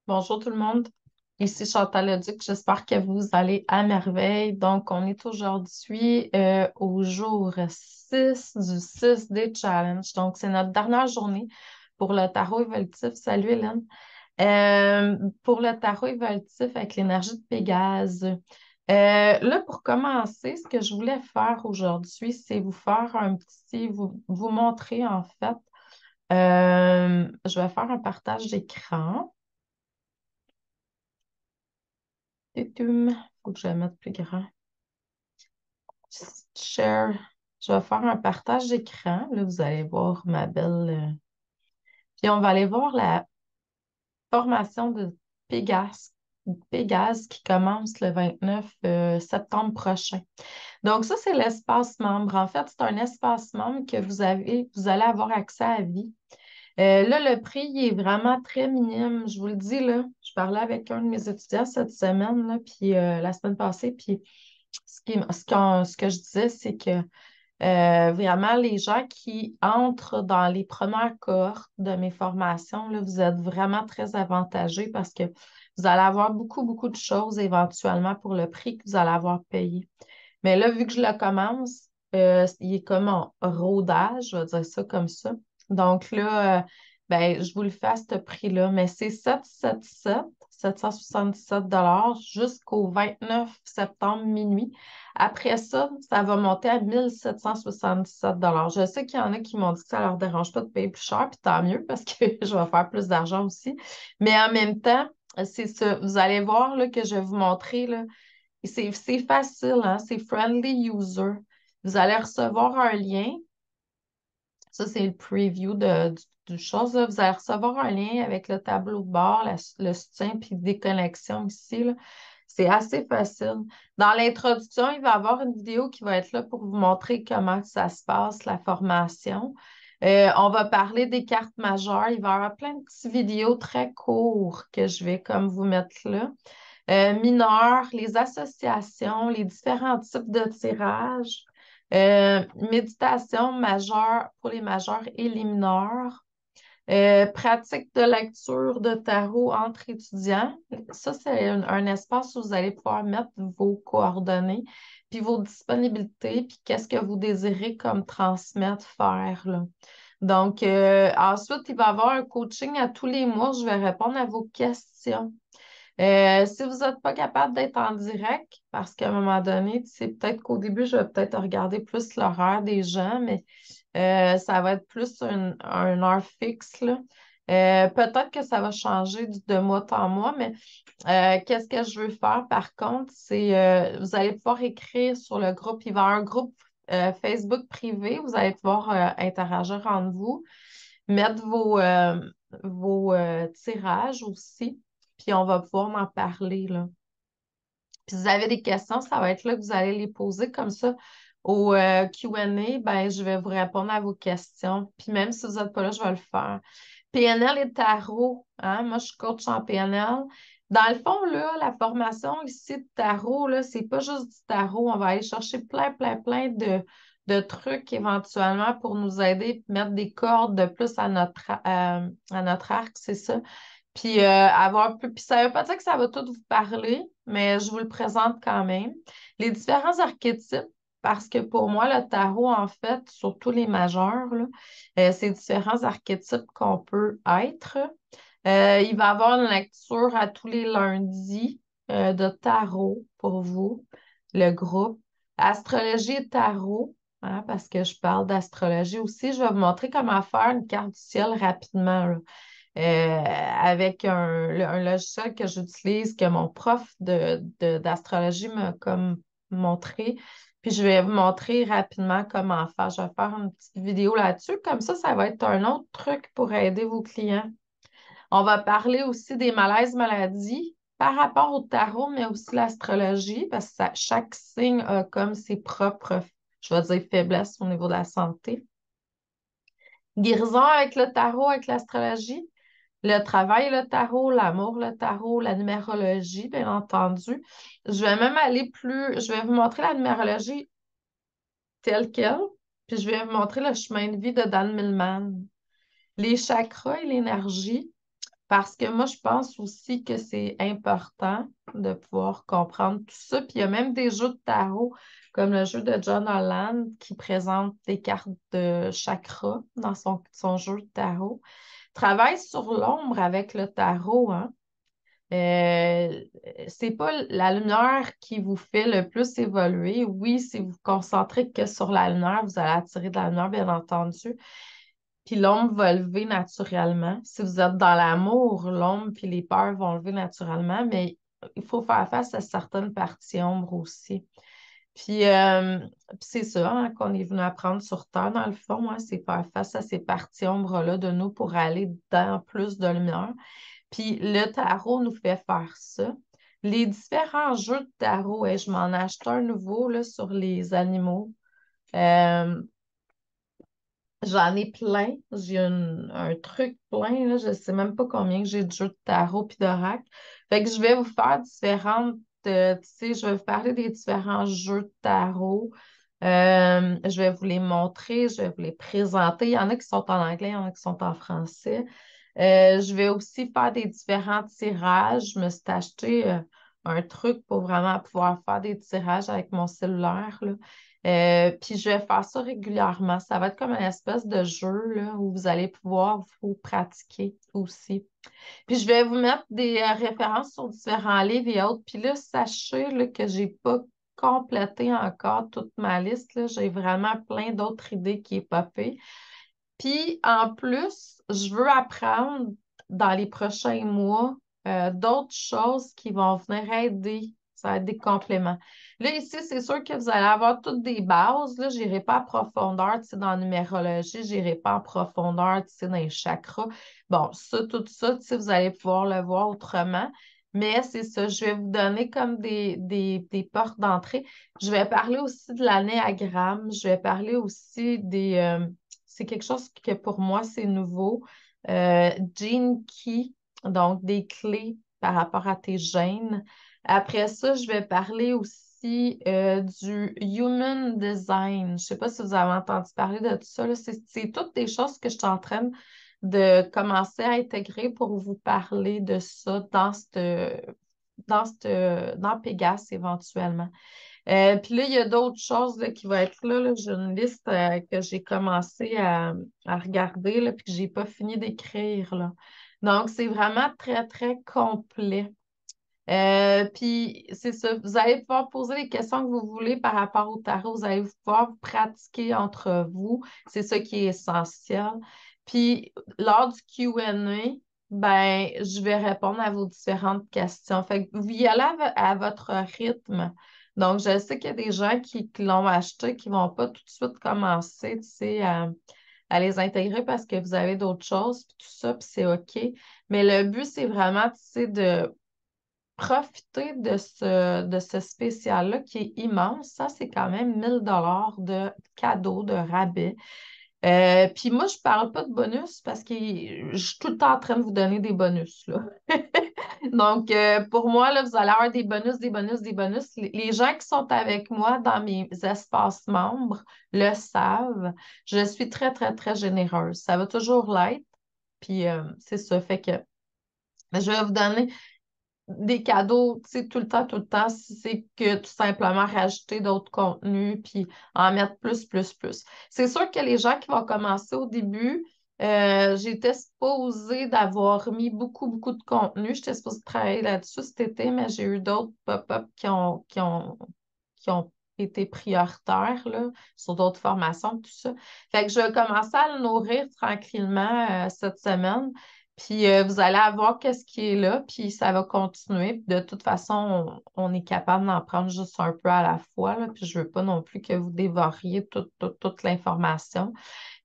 Bonjour tout le monde, ici Chantal Leduc, j'espère que vous allez à merveille. Donc, on est aujourd'hui au jour 6 du 6D Challenge. Donc, c'est notre dernière journée pour le tarot évolutif. Salut Hélène. Pour le tarot évolutif avec l'énergie de Pégase. Là, pour commencer, ce que je voulais faire aujourd'hui, c'est vous faire vous montrer en fait. Je vais faire un partage d'écran. Il faut que je le mette plus grand. Share. Je vais faire un partage d'écran. Là, vous allez voir ma belle. Puis on va aller voir la formation de Pégase. Pégase qui commence le 29 septembre prochain. Donc, ça, c'est l'espace membre. En fait, c'est un espace membre que vous allez avoir accès à vie. Là, le prix il est vraiment très minime. Je vous le dis, là, je parlais avec un de mes étudiants cette semaine, là, puis la semaine passée, puis ce que je disais, c'est que vraiment, les gens qui entrent dans les premières cohortes de mes formations, là, vous êtes vraiment très avantagés parce que vous allez avoir beaucoup, beaucoup de choses éventuellement pour le prix que vous allez avoir payé. Mais là, vu que je le commence, il est comme en rodage, je vais dire ça comme ça. Donc là, ben, je vous le fais à ce prix-là, mais c'est 777 jusqu'au 29 septembre minuit. Après ça, ça va monter à 1777 Je sais qu'il y en a qui m'ont dit que ça leur dérange pas de payer plus cher, puis tant mieux parce que je vais faire plus d'argent aussi. Mais en même temps, c'est ça. Vous allez voir là, que je vais vous montrer là, c'est facile, hein? C'est friendly user. Vous allez recevoir un lien. Ça, c'est le preview du chose, là. Vous allez recevoir un lien avec le tableau de bord, le soutien puis des connexions ici, là. C'est assez facile. Dans l'introduction, il va y avoir une vidéo qui va être là pour vous montrer comment ça se passe, la formation. On va parler des cartes majeures. Il va y avoir plein de petites vidéos très courtes que je vais comme vous mettre là. Mineurs, les associations, les différents types de tirages, méditation majeure pour les majeurs et les mineurs, pratique de lecture de tarot entre étudiants. Ça, c'est un espace où vous allez pouvoir mettre vos coordonnées, puis vos disponibilités, puis qu'est-ce que vous désirez comme transmettre, faire, là. Donc, ensuite, il va y avoir un coaching à tous les mois. Je vais répondre à vos questions. Si vous n'êtes pas capable d'être en direct, parce qu'à un moment donné, c'est peut-être qu'au début, je vais peut-être regarder plus l'horaire des gens, mais ça va être plus un heure fixe, là. Peut-être que ça va changer de mois en mois, mais qu'est-ce que je veux faire par contre, c'est vous allez pouvoir écrire sur le groupe. Il va y avoir un groupe Facebook privé, vous allez pouvoir interagir entre vous, mettre vos tirages aussi, puis on va pouvoir en parler, là. Puis si vous avez des questions, ça va être là que vous allez les poser comme ça au Q&A, ben, je vais vous répondre à vos questions. Puis même si vous n'êtes pas là, je vais le faire. PNL et tarot, hein? Moi, je suis coach en PNL. Dans le fond, là, la formation ici de tarot, là, c'est pas juste du tarot. On va aller chercher plein, plein, plein de trucs éventuellement pour nous aider, mettre des cordes de plus à notre arc, c'est ça. Puis avoir plus. Puis ça veut pas dire que ça va tout vous parler, mais je vous le présente quand même. Les différents archétypes, parce que pour moi, le tarot, en fait, surtout les majeurs, là, c'est différents archétypes qu'on peut être. Il va y avoir une lecture à tous les lundis de tarot pour vous, le groupe. Astrologie et tarot, hein, parce que je parle d'astrologie aussi. Je vais vous montrer comment faire une carte du ciel rapidement, là, avec un logiciel que j'utilise, que mon prof d'astrologie m'a comme montré. Puis je vais vous montrer rapidement comment faire. Je vais faire une petite vidéo là-dessus. Comme ça va être un autre truc pour aider vos clients. On va parler aussi des malaises maladies par rapport au tarot, mais aussi l'astrologie, parce que chaque signe a comme ses propres, je vais dire, faiblesses au niveau de la santé. Guérison avec le tarot, avec l'astrologie. Le travail, le tarot, l'amour, le tarot, la numérologie, bien entendu. Je vais même aller plus, je vais vous montrer la numérologie telle qu'elle, puis je vais vous montrer le chemin de vie de Dan Millman. Les chakras et l'énergie. Parce que moi, je pense aussi que c'est important de pouvoir comprendre tout ça. Puis il y a même des jeux de tarot, comme le jeu de John Holland, qui présente des cartes de chakra dans son jeu de tarot. Travaille sur l'ombre avec le tarot, hein. Euh, c'est pas la lumière qui vous fait le plus évoluer. Oui, si vous vous concentrez que sur la lumière, vous allez attirer de la lumière, bien entendu. Puis l'ombre va lever naturellement. Si vous êtes dans l'amour, l'ombre puis les peurs vont lever naturellement, mais il faut faire face à certaines parties ombres aussi. Puis c'est ça hein, qu'on est venu apprendre sur Terre, dans le fond, hein, c'est faire face à ces parties ombres-là de nous pour aller dans plus de lumière. Puis le tarot nous fait faire ça. Les différents jeux de tarot, et je m'en achète un nouveau là, sur les animaux. Euh, J'en ai plein. J'ai un truc plein. Là. Je ne sais même pas combien que j'ai de jeux de tarot puis d'oracle. Fait que je vais vous faire différentes. Tu sais, je vais vous parler des différents jeux de tarot. Je vais vous les montrer, je vais vous les présenter. Il y en a qui sont en anglais, il y en a qui sont en français. Je vais aussi faire des différents tirages. Je me suis acheté un truc pour vraiment pouvoir faire des tirages avec mon cellulaire, là. Puis je vais faire ça régulièrement. Ça va être comme une espèce de jeu là, où vous allez pouvoir vous pratiquer aussi. Puis je vais vous mettre des références sur différents livres et autres. Puis là, sachez là, que j'ai pas complété encore toute ma liste, là. J'ai vraiment plein d'autres idées qui est popées. Puis en plus, je veux apprendre dans les prochains mois d'autres choses qui vont venir aider. Ça va être des compléments. Là, ici, c'est sûr que vous allez avoir toutes des bases. Là, je n'irai pas en profondeur, tu sais, dans la numérologie, je n'irai pas en profondeur, tu sais, dans les chakras. Bon, ça, tout ça, tu sais, vous allez pouvoir le voir autrement. Mais c'est ça, je vais vous donner comme des portes d'entrée. Je vais parler aussi de l'anéagramme. Je vais parler aussi c'est quelque chose que pour moi, c'est nouveau. Gene Key, donc des clés par rapport à tes gènes. Après ça, je vais parler aussi du Human Design. Je ne sais pas si vous avez entendu parler de tout ça, là. C'est toutes des choses que je suis en train de commencer à intégrer pour vous parler de ça dans Pégase éventuellement. Puis là, il y a d'autres choses là, qui vont être là. Là. J'ai une liste que j'ai commencé à regarder là, puis que j'ai pas fini d'écrire. Là. Donc, c'est vraiment très, très complet. Puis, c'est ça. Vous allez pouvoir poser les questions que vous voulez par rapport au tarot. Vous allez pouvoir vous pratiquer entre vous. C'est ça qui est essentiel. Puis, lors du Q&A, ben, je vais répondre à vos différentes questions. Fait que vous y allez à votre rythme. Donc, je sais qu'il y a des gens qui l'ont acheté, qui ne vont pas tout de suite commencer, tu sais, à les intégrer parce que vous avez d'autres choses, puis tout ça, puis c'est OK. Mais le but, c'est vraiment, tu sais, de profiter de ce spécial-là qui est immense. Ça, c'est quand même 1 000 $ de cadeaux, de rabais. Puis moi, je parle pas de bonus parce que je suis tout le temps en train de vous donner des bonus, là. Donc, pour moi, là, vous allez avoir des bonus, des bonus, des bonus. Les gens qui sont avec moi dans mes espaces membres le savent. Je suis très, très, très généreuse. Ça va toujours l'être. Puis, c'est ça. Fait que je vais vous donner des cadeaux, tu sais, tout le temps, si c'est que tout simplement rajouter d'autres contenus puis en mettre plus, plus, plus. C'est sûr que les gens qui vont commencer au début, j'étais supposée d'avoir mis beaucoup, beaucoup de contenu. J'étais supposée travailler là-dessus cet été, mais j'ai eu d'autres pop-up qui ont été prioritaires là, sur d'autres formations, tout ça. Fait que je vais commencer à le nourrir tranquillement cette semaine. Puis vous allez avoir qu'est-ce qui est là, puis ça va continuer. Puis de toute façon, on est capable d'en prendre juste un peu à la fois, là, puis je veux pas non plus que vous dévoriez toute l'information.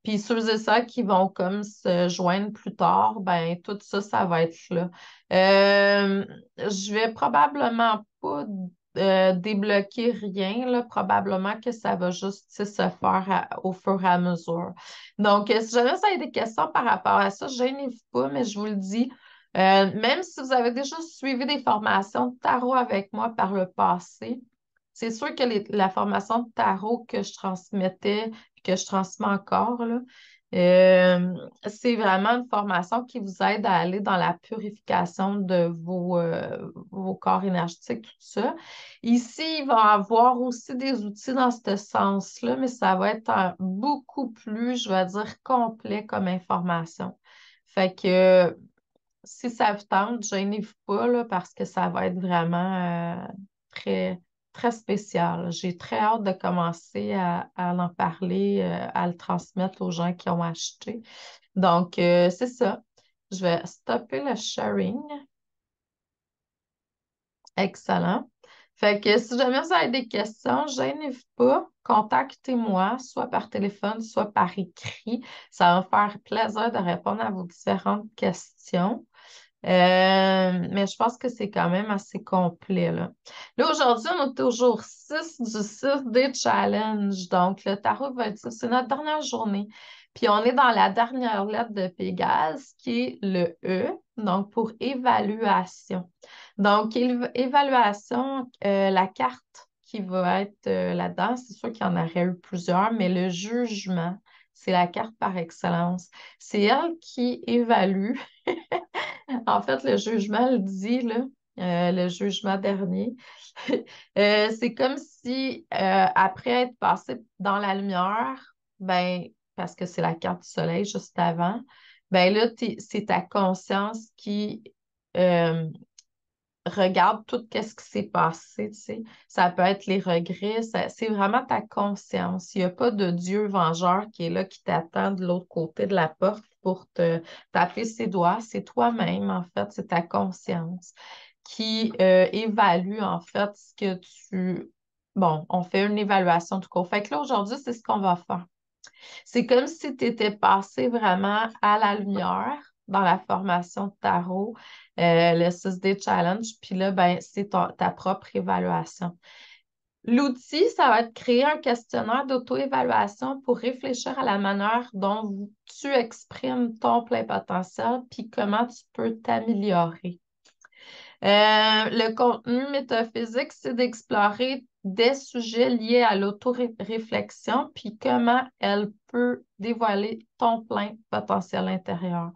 Puis ceux et ceux qui vont comme se joindre plus tard, ben tout ça, ça va être là. Je vais probablement pas débloquer rien, là. Probablement que ça va juste tu sais, se faire au fur et à mesure. Donc, si jamais ça a des questions par rapport à ça, gênez-vous pas, mais je vous le dis, même si vous avez déjà suivi des formations de tarot avec moi par le passé, c'est sûr que la formation de tarot que je transmettais, que je transmets encore, là, C'est vraiment une formation qui vous aide à aller dans la purification de vos corps énergétiques, tout ça. Ici, il va y avoir aussi des outils dans ce sens-là, mais ça va être beaucoup plus, je vais dire, complet comme information. Fait que si ça vous tente, gênez-vous pas là, parce que ça va être vraiment très, très spécial. J'ai très hâte de commencer à en parler, à le transmettre aux gens qui ont acheté. Donc, c'est ça. Je vais stopper le sharing. Excellent. Fait que si jamais vous avez des questions, gênez-vous pas, contactez-moi, soit par téléphone, soit par écrit. Ça va me faire plaisir de répondre à vos différentes questions. Mais je pense que c'est quand même assez complet, là. Là, aujourd'hui, on est toujours 6 du 6D Challenge. Donc, le tarot va être ça. C'est notre dernière journée. Puis, on est dans la dernière lettre de Pégase, qui est le E, donc pour évaluation. Donc, évaluation, la carte qui va être là-dedans, c'est sûr qu'il y en aurait eu plusieurs, mais le jugement, c'est la carte par excellence. C'est elle qui évalue. En fait, le jugement le dit, là, le jugement dernier. C'est comme si, après être passé dans la lumière, ben, parce que c'est la carte du soleil juste avant, ben là, c'est ta conscience qui euh, regarde tout ce qui s'est passé, tu sais. Ça peut être les regrets, c'est vraiment ta conscience. Il n'y a pas de Dieu vengeur qui est là, qui t'attend de l'autre côté de la porte pour te taper ses doigts. C'est toi-même, en fait, c'est ta conscience qui évalue, en fait, ce que tu... Bon, on fait une évaluation du cours. Fait que là, aujourd'hui, c'est ce qu'on va faire. C'est comme si tu étais passé vraiment à la lumière dans la formation de tarot, le 6D Challenge, puis là, ben, c'est ta propre évaluation. L'outil, ça va être créer un questionnaire d'auto-évaluation pour réfléchir à la manière dont tu exprimes ton plein potentiel, puis comment tu peux t'améliorer. Le contenu métaphysique, c'est d'explorer des sujets liés à l'autoréflexion, puis comment elle peut dévoiler ton plein potentiel intérieur.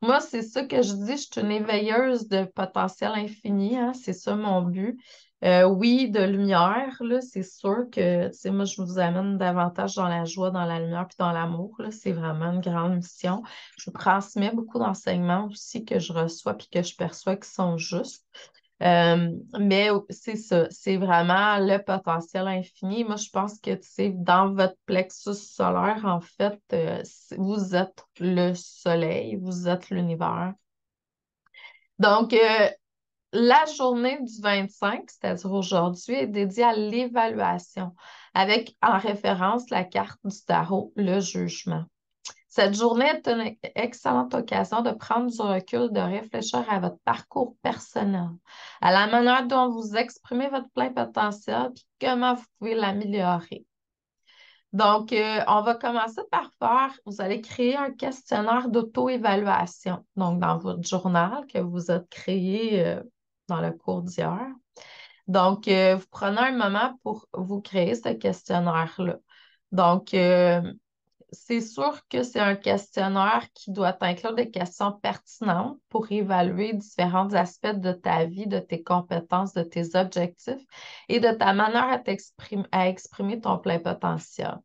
Moi, c'est ça que je dis, je suis une éveilleuse de potentiel infini, hein, c'est ça mon but. Oui, de lumière, là, c'est sûr que, tu sais, moi, je vous amène davantage dans la joie, dans la lumière, puis dans l'amour, là, c'est vraiment une grande mission. Je transmets beaucoup d'enseignements aussi que je reçois puis que je perçois qui sont justes. Mais c'est ça, c'est vraiment le potentiel infini. Moi, je pense que, tu sais, dans votre plexus solaire, en fait, vous êtes le soleil, vous êtes l'univers. Donc, la journée du 25, c'est-à-dire aujourd'hui, est dédiée à l'évaluation, avec en référence la carte du tarot, le jugement. Cette journée est une excellente occasion de prendre du recul, de réfléchir à votre parcours personnel, à la manière dont vous exprimez votre plein potentiel, puis comment vous pouvez l'améliorer. Donc, on va commencer par vous allez créer un questionnaire d'auto-évaluation, donc dans votre journal que vous avez créé dans le cours d'hier. Donc, vous prenez un moment pour vous créer ce questionnaire-là. Donc, c'est sûr que c'est un questionnaire qui doit inclure des questions pertinentes pour évaluer différents aspects de ta vie, de tes compétences, de tes objectifs et de ta manière à exprimer ton plein potentiel.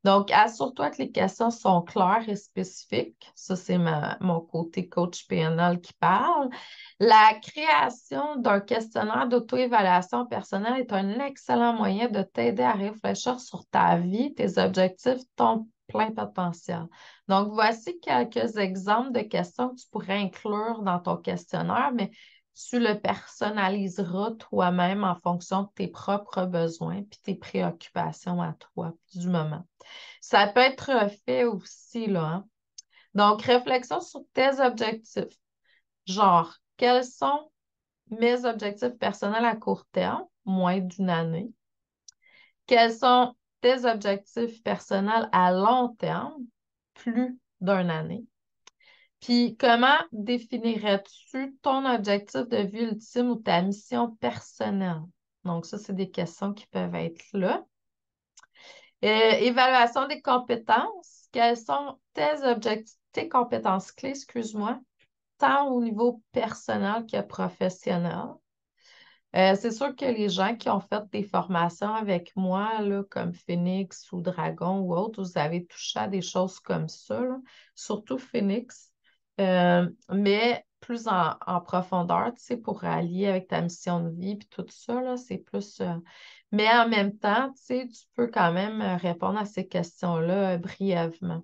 Donc, assure-toi que les questions sont claires et spécifiques. Ça, c'est mon côté coach PNL qui parle. La création d'un questionnaire d'auto-évaluation personnelle est un excellent moyen de t'aider à réfléchir sur ta vie, tes objectifs, ton plein potentiel. Donc, voici quelques exemples de questions que tu pourrais inclure dans ton questionnaire, mais tu le personnaliseras toi-même en fonction de tes propres besoins puis tes préoccupations à toi du moment. Ça peut être fait aussi, là, hein. Donc, réflexion sur tes objectifs. Genre, quels sont mes objectifs personnels à court terme, moins d'une année? Quels sont tes objectifs personnels à long terme, plus d'une année? Puis, comment définirais-tu ton objectif de vie ultime ou ta mission personnelle? Donc, ça, c'est des questions qui peuvent être là. Évaluation des compétences. Quels sont tes objectifs, tes compétences clés, excuse-moi, tant au niveau personnel que professionnel? C'est sûr que les gens qui ont fait des formations avec moi, là, comme Phoenix ou Dragon ou autre, vous avez touché à des choses comme ça, là. Surtout Phoenix. Mais plus en profondeur, tu sais, pour allier avec ta mission de vie puis tout ça, là, c'est plus. Mais en même temps, tu sais, tu peux quand même répondre à ces questions-là brièvement.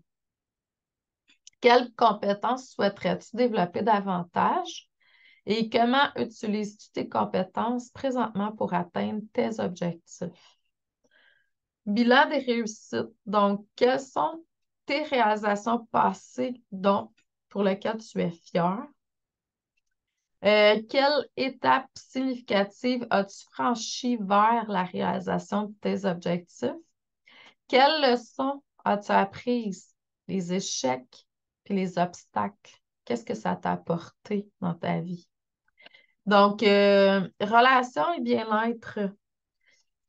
Quelles compétences souhaiterais-tu développer davantage? Et comment utilises-tu tes compétences présentement pour atteindre tes objectifs? Bilan des réussites. Donc, quelles sont tes réalisations passées dont, pour lesquelles tu es fier? Quelle étape significative as-tu franchie vers la réalisation de tes objectifs? Quelles leçons as-tu apprises? Les échecs et les obstacles. Qu'est-ce que ça t'a apporté dans ta vie? Donc, relations et bien-être.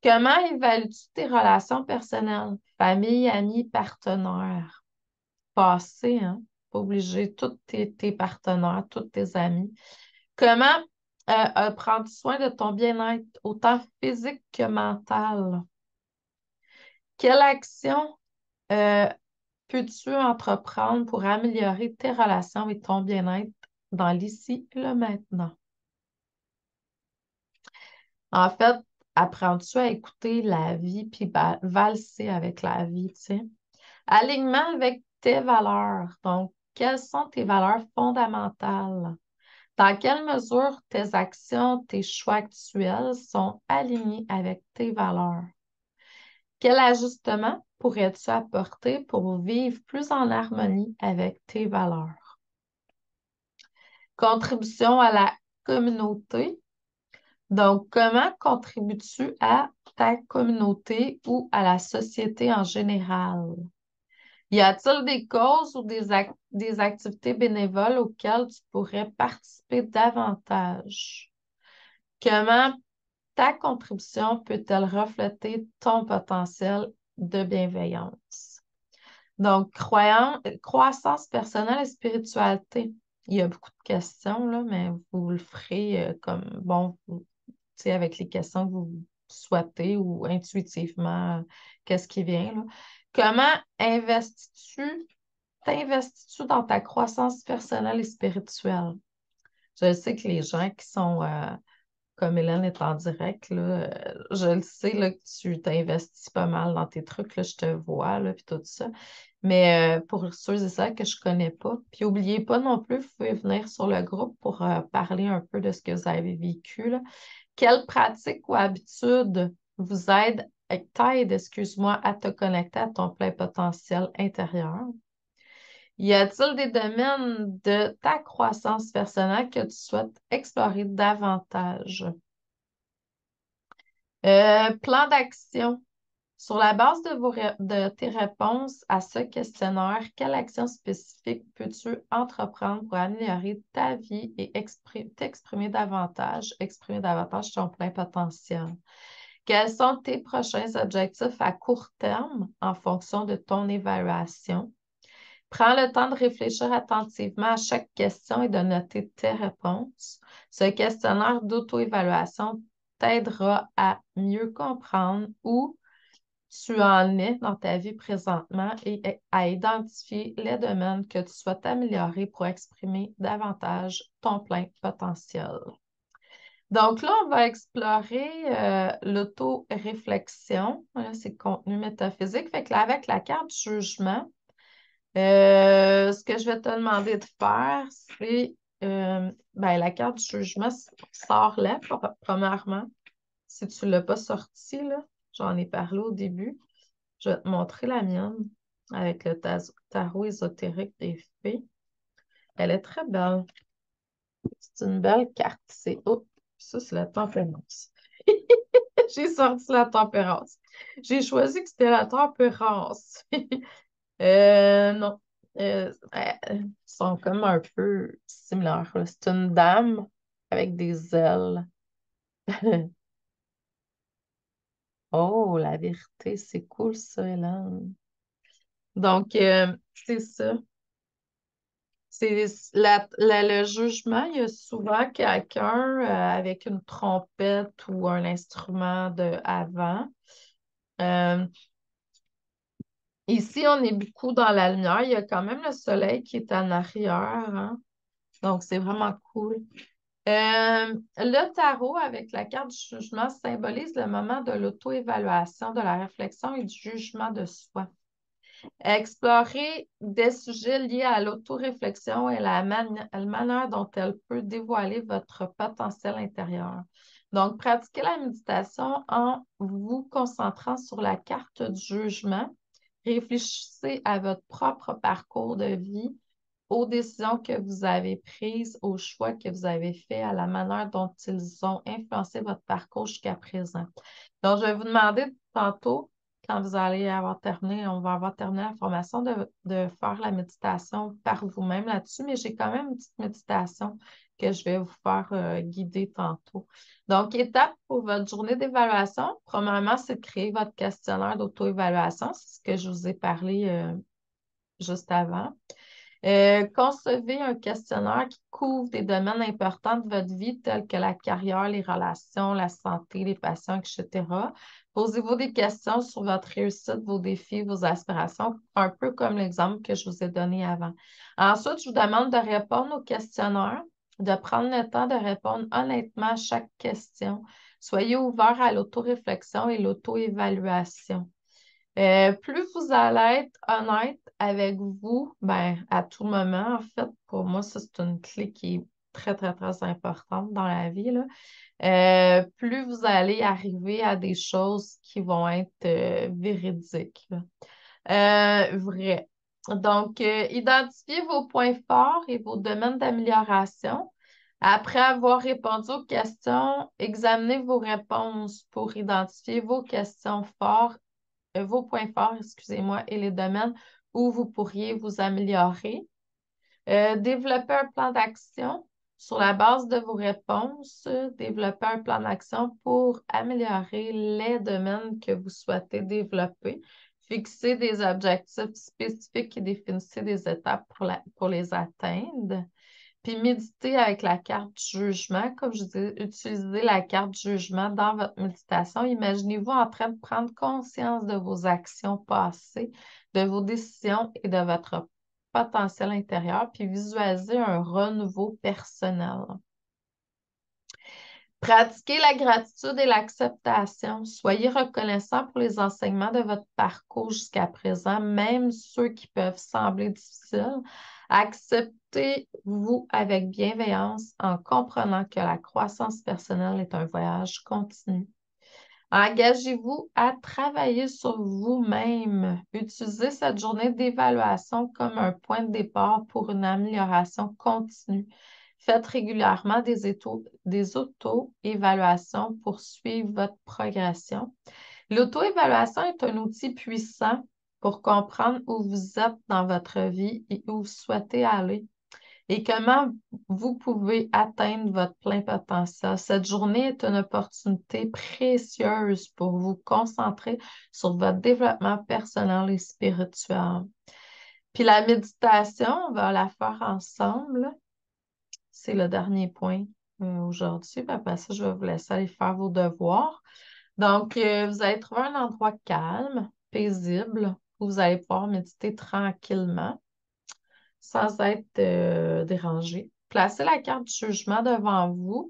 Comment évalues-tu tes relations personnelles? Famille, amis, partenaires. Passé, hein? Pas obligé, tous tes partenaires, tous tes amis. Comment prends-tu soin de ton bien-être, autant physique que mental? Quelle action euh, peux-tu entreprendre pour améliorer tes relations et ton bien-être dans l'ici et le maintenant? En fait, apprends-tu à écouter la vie puis valser avec la vie, tu sais? Alignement avec tes valeurs. Donc, quelles sont tes valeurs fondamentales? Dans quelle mesure tes actions, tes choix actuels sont alignés avec tes valeurs? Quel ajustement pourrais-tu apporter pour vivre plus en harmonie avec tes valeurs? Contribution à la communauté. Donc, comment contribues-tu à ta communauté ou à la société en général? Y a-t-il des causes ou des activités bénévoles auxquelles tu pourrais participer davantage? Comment ta contribution peut-elle refléter ton potentiel de bienveillance? Donc, croissance personnelle et spiritualité. Il y a beaucoup de questions, là, mais vous le ferez comme, bon, tu sais, avec les questions que vous souhaitez ou intuitivement, qu'est-ce qui vient, là. Comment t'investis-tu dans ta croissance personnelle et spirituelle? Je sais que les gens qui sont, comme Hélène est en direct, là, je le sais là, que tu t'investis pas mal dans tes trucs, là, je te vois, là, puis tout ça. Mais pour ceux et celles que je connais pas, puis n'oubliez pas non plus, vous pouvez venir sur le groupe pour parler un peu de ce que vous avez vécu, là. Quelle pratique ou habitude t'aide, excuse-moi, à te connecter à ton plein potentiel intérieur? Y a-t-il des domaines de ta croissance personnelle que tu souhaites explorer davantage? Plan d'action. Sur la base de tes réponses à ce questionnaire, quelle action spécifique peux-tu entreprendre pour améliorer ta vie et exprimer davantage ton plein potentiel? Quels sont tes prochains objectifs à court terme en fonction de ton évaluation? Prends le temps de réfléchir attentivement à chaque question et de noter tes réponses. Ce questionnaire d'auto-évaluation t'aidera à mieux comprendre où tu en es dans ta vie présentement et à identifier les domaines que tu souhaites améliorer pour exprimer davantage ton plein potentiel. Donc là, on va explorer l'auto-réflexion. Voilà, c'est contenu métaphysique. Fait que là, avec la carte jugement, ce que je vais te demander de faire, c'est ben, la carte du jugement, sors-la premièrement. Si tu ne l'as pas sortie, là, j'en ai parlé au début. Je vais te montrer la mienne avec le tarot ésotérique des fées. Elle est très belle. C'est une belle carte. Oh, ça, c'est la tempérance. J'ai sorti la tempérance. J'ai choisi que c'était la tempérance. Non. Ils sont comme un peu similaires, là. C'est une dame avec des ailes. Oh, la vérité, c'est cool ça, Hélène. Donc, c'est ça. C'est le jugement, il y a souvent quelqu'un avec une trompette ou un instrument de avant. Euh, Ici, on est beaucoup dans la lumière. Il y a quand même le soleil qui est en arrière, hein. Donc, c'est vraiment cool. Le tarot avec la carte du jugement symbolise le moment de l'auto-évaluation, de la réflexion et du jugement de soi. Explorer des sujets liés à l'autoréflexion et la manière dont elle peut dévoiler votre potentiel intérieur. Donc, pratiquez la méditation en vous concentrant sur la carte du jugement. Réfléchissez à votre propre parcours de vie, aux décisions que vous avez prises, aux choix que vous avez faits, à la manière dont ils ont influencé votre parcours jusqu'à présent. Donc, je vais vous demander tantôt, quand vous allez avoir terminé, on va avoir terminé la formation, de faire la méditation par vous-même là-dessus, mais j'ai quand même une petite méditation que je vais vous faire guider tantôt. Donc, étape pour votre journée d'évaluation, premièrement, c'est de créer votre questionnaire d'auto-évaluation. C'est ce que je vous ai parlé juste avant. Concevez un questionnaire qui couvre des domaines importants de votre vie, tels que la carrière, les relations, la santé, les passions, etc. Posez-vous des questions sur votre réussite, vos défis, vos aspirations, un peu comme l'exemple que je vous ai donné avant. Ensuite, je vous demande de répondre au questionnaire, de prendre le temps de répondre honnêtement à chaque question. Soyez ouvert à l'autoréflexion et l'auto-évaluation. Plus vous allez être honnête avec vous, ben, à tout moment, en fait, pour moi, ça, c'est une clé qui est très, très, très importante dans la vie, là. Plus vous allez arriver à des choses qui vont être véridiques, là. Vraies. Donc, identifiez vos points forts et vos domaines d'amélioration. Après avoir répondu aux questions, examinez vos réponses pour identifier vos questions fortes vos points forts, excusez-moi, et les domaines où vous pourriez vous améliorer. Développer un plan d'action sur la base de vos réponses. Développer un plan d'action pour améliorer les domaines que vous souhaitez développer. Fixer des objectifs spécifiques et définissez des étapes pour les atteindre. Puis méditer avec la carte du jugement, comme je dis, utilisez la carte du jugement dans votre méditation. Imaginez-vous en train de prendre conscience de vos actions passées, de vos décisions et de votre potentiel intérieur, puis visualisez un renouveau personnel. Pratiquez la gratitude et l'acceptation. Soyez reconnaissant pour les enseignements de votre parcours jusqu'à présent, même ceux qui peuvent sembler difficiles. Acceptez-vous avec bienveillance en comprenant que la croissance personnelle est un voyage continu. Engagez-vous à travailler sur vous-même. Utilisez cette journée d'évaluation comme un point de départ pour une amélioration continue. Faites régulièrement des auto-évaluations pour suivre votre progression. L'auto-évaluation est un outil puissant pour comprendre où vous êtes dans votre vie et où vous souhaitez aller et comment vous pouvez atteindre votre plein potentiel. Cette journée est une opportunité précieuse pour vous concentrer sur votre développement personnel et spirituel. Puis la méditation, on va la faire ensemble. C'est le dernier point aujourd'hui. Puis après ça, je vais vous laisser aller faire vos devoirs. Donc, vous allez trouver un endroit calme, paisible, où vous allez pouvoir méditer tranquillement sans être dérangé. Placez la carte du jugement devant vous.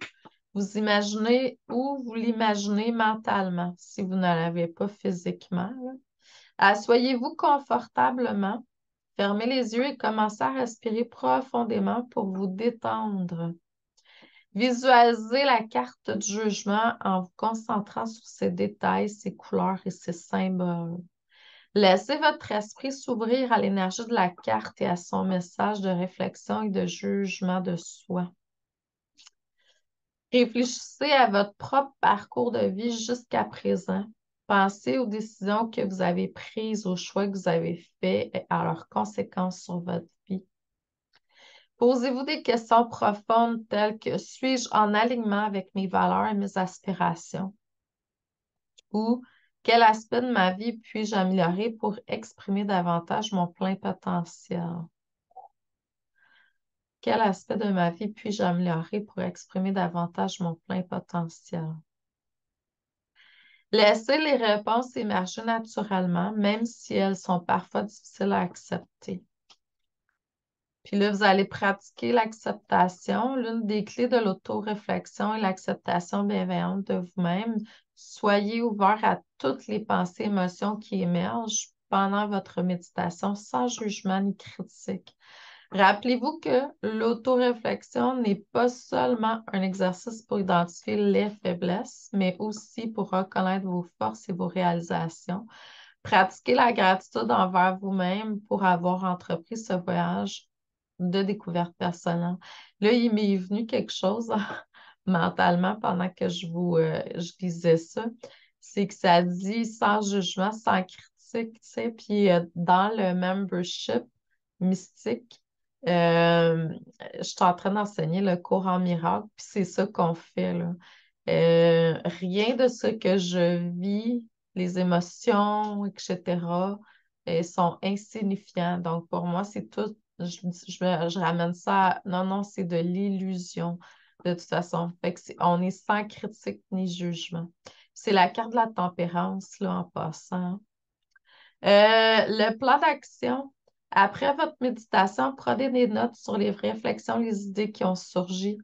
Vous imaginez ou vous l'imaginez mentalement si vous ne l'avez pas physiquement, là. Asseyez-vous confortablement. Fermez les yeux et commencez à respirer profondément pour vous détendre. Visualisez la carte du jugement en vous concentrant sur ses détails, ses couleurs et ses symboles. Laissez votre esprit s'ouvrir à l'énergie de la carte et à son message de réflexion et de jugement de soi. Réfléchissez à votre propre parcours de vie jusqu'à présent. Pensez aux décisions que vous avez prises, aux choix que vous avez faits et à leurs conséquences sur votre vie. Posez-vous des questions profondes telles que suis-je en alignement avec mes valeurs et mes aspirations? Ou Quel aspect de ma vie puis-je améliorer pour exprimer davantage mon plein potentiel? Quel aspect de ma vie puis-je améliorer pour exprimer davantage mon plein potentiel? Laissez les réponses émerger naturellement, même si elles sont parfois difficiles à accepter. Puis là, vous allez pratiquer l'acceptation. L'une des clés de l'autoréflexion est l'acceptation bienveillante de vous-même. Soyez ouvert à toutes les pensées, émotions qui émergent pendant votre méditation sans jugement ni critique. Rappelez-vous que l'autoréflexion n'est pas seulement un exercice pour identifier les faiblesses, mais aussi pour reconnaître vos forces et vos réalisations. Pratiquez la gratitude envers vous-même pour avoir entrepris ce voyage de découverte personnelle. Là, il m'est venu quelque chose mentalement pendant que je lisais ça. C'est que ça dit sans jugement, sans critique, tu sais. Puis dans le membership mystique, euh, je suis en train d'enseigner le cours en miracle, puis c'est ça qu'on fait, là. Rien de ce que je vis, les émotions, etc., sont insignifiants. Donc, pour moi, c'est tout. Je ramène ça à, non, non, c'est de l'illusion, de toute façon. Fait que on est sans critique ni jugement. C'est la carte de la tempérance, là, en passant. Le plan d'action. Après votre méditation, prenez des notes sur les réflexions, les idées qui ont surgi.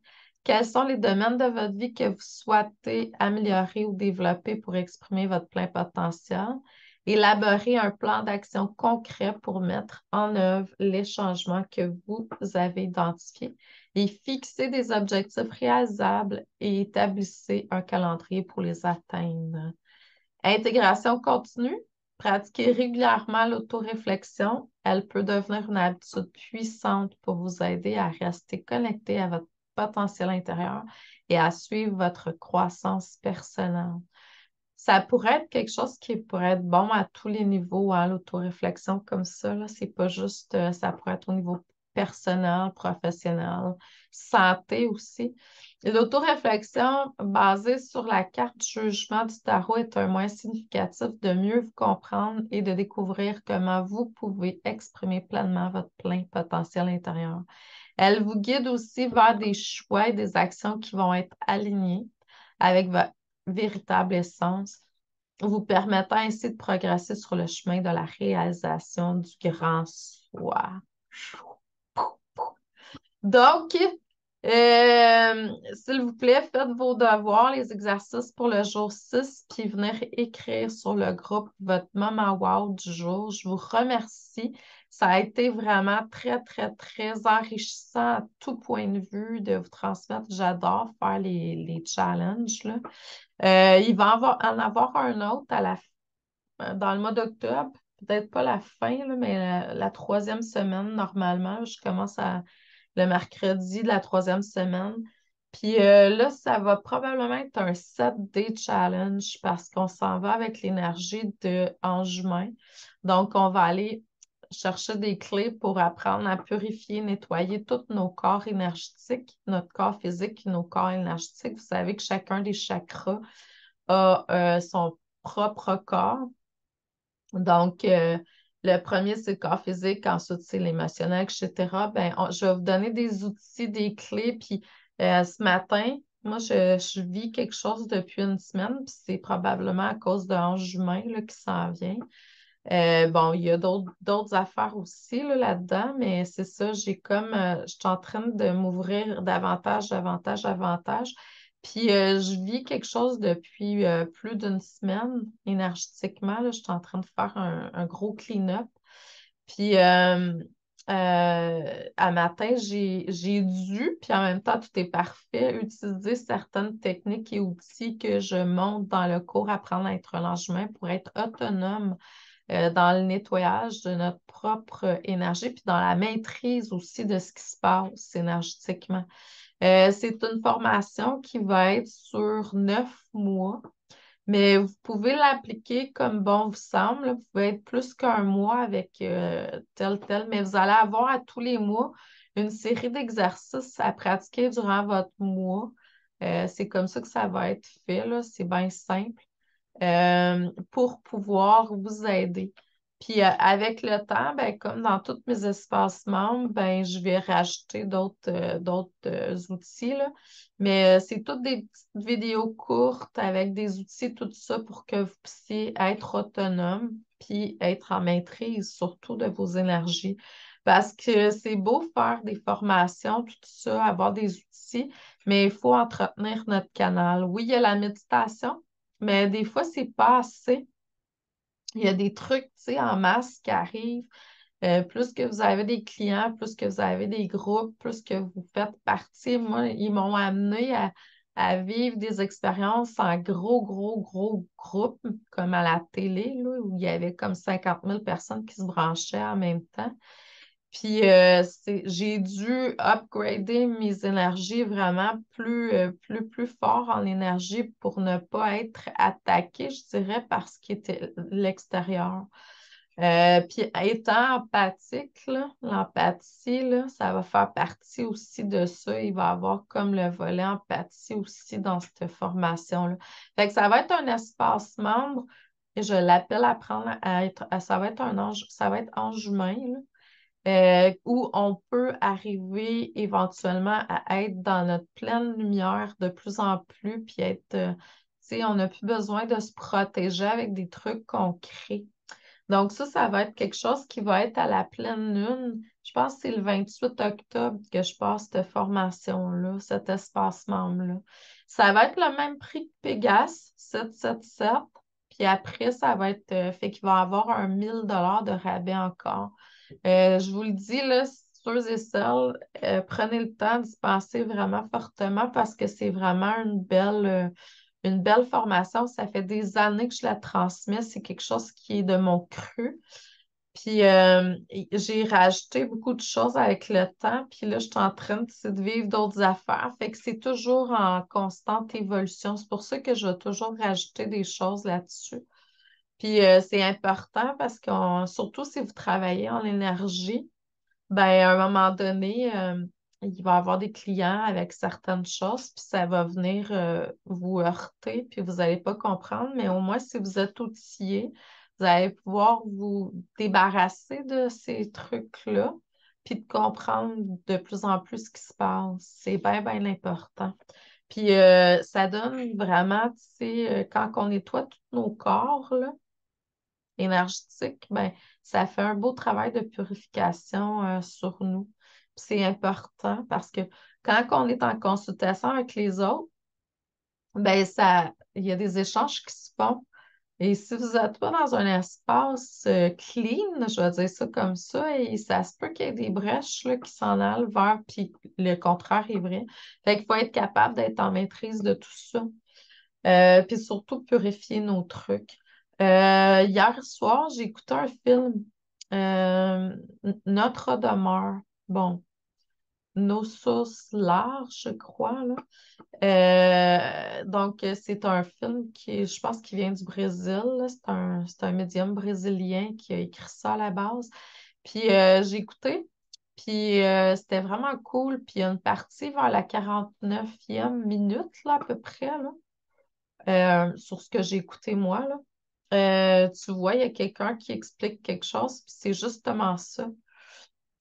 Quels sont les domaines de votre vie que vous souhaitez améliorer ou développer pour exprimer votre plein potentiel? Élaborez un plan d'action concret pour mettre en œuvre les changements que vous avez identifiés et fixez des objectifs réalisables et établissez un calendrier pour les atteindre. Intégration continue. Pratiquez régulièrement l'autoréflexion. Elle peut devenir une habitude puissante pour vous aider à rester connecté à votre potentiel intérieur et à suivre votre croissance personnelle. Ça pourrait être quelque chose qui pourrait être bon à tous les niveaux, hein, l'autoréflexion comme ça, là. C'est pas juste, ça pourrait être au niveau personnel, professionnel, santé aussi. L'autoréflexion basée sur la carte jugement du tarot est un moyen significatif de mieux vous comprendre et de découvrir comment vous pouvez exprimer pleinement votre plein potentiel intérieur. Elle vous guide aussi vers des choix et des actions qui vont être alignés avec votre véritable essence, vous permettant ainsi de progresser sur le chemin de la réalisation du grand soi. Donc, s'il vous plaît, faites vos devoirs, les exercices pour le jour 6, puis venir écrire sur le groupe votre moment wow du jour. Je vous remercie. Ça a été vraiment très, très, très enrichissant à tout point de vue de vous transmettre. J'adore faire les challenges, là. Il va en avoir un autre dans le mois d'octobre. Peut-être pas la fin, là, mais la troisième semaine, normalement. Je commence le mercredi de la troisième semaine. Puis là, ça va probablement être un 7-day challenge parce qu'on s'en va avec l'énergie de Anjumin. Donc, on va aller chercher des clés pour apprendre à purifier, nettoyer tous nos corps énergétiques, notre corps physique, nos corps énergétiques. Vous savez que chacun des chakras a son propre corps. Donc, le premier, c'est le corps physique, ensuite, c'est l'émotionnel, etc. Ben, je vais vous donner des outils, des clés. Puis ce matin, moi, je vis quelque chose depuis une semaine, puis c'est probablement à cause de hanche humain là, qui s'en vient. Bon, il y a d'autres affaires aussi là, là-dedans, mais c'est ça, je suis en train de m'ouvrir davantage, davantage, davantage. Puis je vis quelque chose depuis plus d'une semaine énergétiquement. Là, je suis en train de faire un gros clean-up. Puis à matin, j'ai dû, puis en même temps, tout est parfait, utiliser certaines techniques et outils que je montre dans le cours Apprendre à être l'enjeu pour être autonome dans le nettoyage de notre propre énergie, puis dans la maîtrise aussi de ce qui se passe énergétiquement. C'est une formation qui va être sur 9 mois, mais vous pouvez l'appliquer comme bon vous semble. Vous pouvez être plus qu'un mois avec tel, mais vous allez avoir à tous les mois une série d'exercices à pratiquer durant votre mois. C'est comme ça que ça va être fait, là. C'est bien simple. pour pouvoir vous aider. Puis avec le temps, ben, comme dans tous mes espaces membres, ben, je vais rajouter d'autres outils, là. Mais c'est toutes des petites vidéos courtes avec des outils, tout ça pour que vous puissiez être autonome puis être en maîtrise surtout de vos énergies. Parce que c'est beau faire des formations, tout ça, avoir des outils, mais il faut entretenir notre canal. Oui, il y a la méditation, mais des fois, c'est pas assez. Il y a des trucs, tu sais, en masse qui arrivent. Plus que vous avez des clients, plus que vous avez des groupes, plus que vous faites partie. Moi, ils m'ont amené à vivre des expériences en gros, gros, gros groupes, comme à la télé, là, où il y avait comme 50 000 personnes qui se branchaient en même temps. Puis j'ai dû upgrader mes énergies vraiment plus fort en énergie pour ne pas être attaquée, je dirais, par ce qui était l'extérieur. Puis étant empathique, là, l'empathie, là, ça va faire partie aussi de ça. Il va y avoir comme le volet empathie aussi dans cette formation-là. Fait que ça va être un espace membre, et je l'appelle apprendre à être, ça va être un ange, ça va être ange humain, là, où on peut arriver éventuellement à être dans notre pleine lumière de plus en plus, puis être, tu sais, on n'a plus besoin de se protéger avec des trucs qu'on crée. Donc ça va être quelque chose qui va être à la pleine lune. Je pense que c'est le 28 octobre que je passe cette formation-là, cet espace membre-là. Ça va être le même prix que Pégase, 777. Puis après, ça va être, fait qu'il va y avoir un 1 000 $ de rabais encore. Je vous le dis, là, ceux et celles, prenez le temps d'y penser vraiment fortement parce que c'est vraiment une belle formation. Ça fait des années que je la transmets. C'est quelque chose qui est de mon cru. Puis j'ai rajouté beaucoup de choses avec le temps. Puis là, je suis en train de vivre d'autres affaires. Fait que c'est toujours en constante évolution. C'est pour ça que je vais toujours rajouter des choses là-dessus. Puis c'est important parce que surtout si vous travaillez en énergie, ben, à un moment donné, il va y avoir des clients avec certaines choses, puis ça va venir vous heurter, puis vous n'allez pas comprendre, mais au moins, si vous êtes outillé, vous allez pouvoir vous débarrasser de ces trucs-là, puis de comprendre de plus en plus ce qui se passe. C'est bien, bien important. Puis ça donne vraiment, tu sais, quand on nettoie tous nos corps, là, énergétique, ben, ça fait un beau travail de purification sur nous. Puis c'est important parce que quand on est en consultation avec les autres, ben, il y a des échanges qui se font. Et si vous n'êtes pas dans un espace clean, je vais dire ça comme ça, et ça se peut qu'il y ait des brèches là, qui s'en aillent vers, puis le contraire est vrai. Fait qu'il faut être capable d'être en maîtrise de tout ça. Puis surtout purifier nos trucs. Hier soir, j'ai écouté un film, euh, Notre demeure. Bon, Nos sources larges, je crois, là. Donc, c'est un film je pense, qui vient du Brésil, là. C'est un médium brésilien qui a écrit ça à la base. Puis, j'ai écouté, puis c'était vraiment cool. Puis, il y a une partie vers la 49e minute, là, à peu près, là, sur ce que j'ai écouté moi, là. Tu vois, il y a quelqu'un qui explique quelque chose, puis c'est justement ça.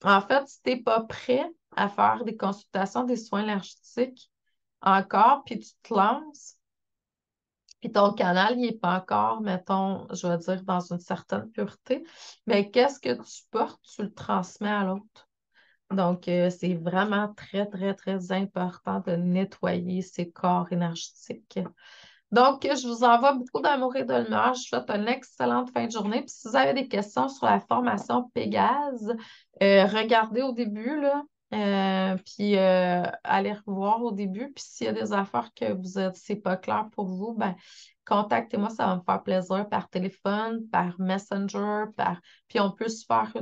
En fait, si tu n'es pas prêt à faire des consultations, des soins énergétiques encore, puis tu te lances, puis ton canal, il n'est pas encore, mettons, je vais dire, dans une certaine pureté, mais qu'est-ce que tu portes, tu le transmets à l'autre. Donc, c'est vraiment très, très, très important de nettoyer ces corps énergétiques. Donc, je vous envoie beaucoup d'amour et de lumière. Je vous souhaite une excellente fin de journée. Puis, si vous avez des questions sur la formation Pégase, regardez au début, là, puis allez revoir au début. Puis, s'il y a des affaires que c'est pas clair pour vous, ben, contactez-moi, ça va me faire plaisir par téléphone, par Messenger, puis on peut se faire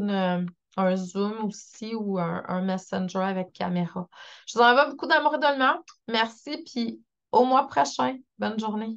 un Zoom aussi ou un Messenger avec caméra. Je vous envoie beaucoup d'amour et de lumière. Merci, puis au mois prochain. Bonne journée.